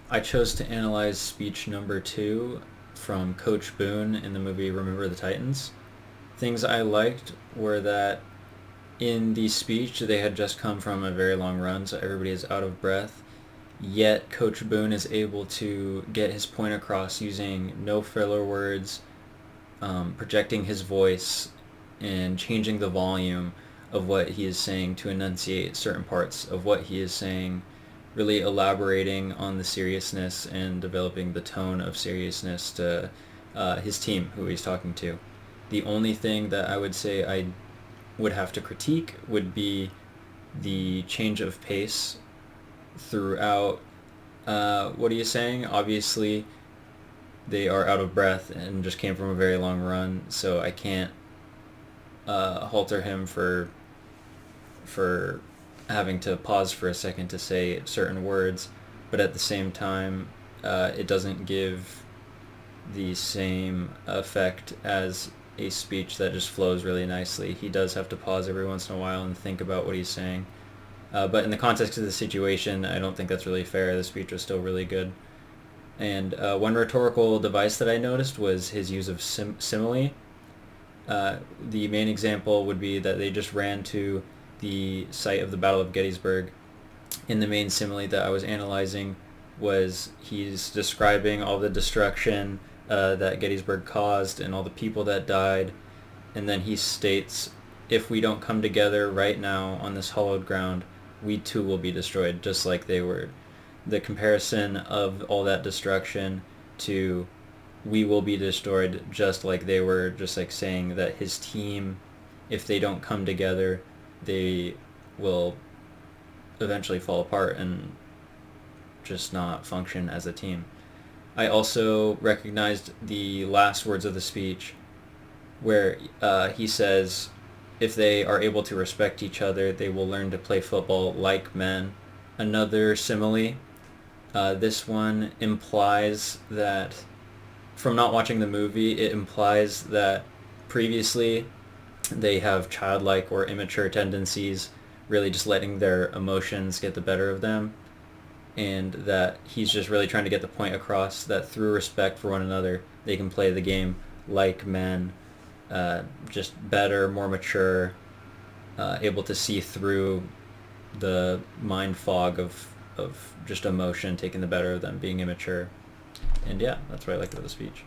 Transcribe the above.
I chose to analyze speech number 2 from Coach Boone in the movie Remember the Titans. Things I liked were that in the speech they had just come from a very long run, so everybody is out of breath. Yet Coach Boone is able to get his point across using no filler words, projecting his voice, and changing the volume of what he is saying to enunciate certain parts of what he is saying, really elaborating on the seriousness and developing the tone of seriousness to his team, who he's talking to. The only thing that I would say I would have to critique would be the change of pace throughout. What are you saying? Obviously, they are out of breath and just came from a very long run, so I can't halter him for having to pause for a second to say certain words, but at the same time, it doesn't give the same effect as a speech that just flows really nicely. He does have to pause every once in a while and think about what he's saying. But in the context of the situation, I don't think that's really fair. The speech was still really good. And one rhetorical device that I noticed was his use of simile. The main example would be that they just ran to the site of the Battle of Gettysburg. In the main simile that I was analyzing was he's describing all the destruction that Gettysburg caused and all the people that died, and then he states, if we don't come together right now on this hallowed ground, we too will be destroyed, just like they were. The comparison of all that destruction to we will be destroyed just like they were, just like saying that his team, if they don't come together, they will eventually fall apart and just not function as a team. I also recognized the last words of the speech where he says, if they are able to respect each other, they will learn to play football like men. Another simile. This one implies that, from not watching the movie, it implies that previously they have childlike or immature tendencies, really just letting their emotions get the better of them, and that he's just really trying to get the point across that through respect for one another, they can play the game like men, just better, more mature, able to see through the mind fog of just emotion taking the better of them, being immature. And yeah, that's what I liked about the speech.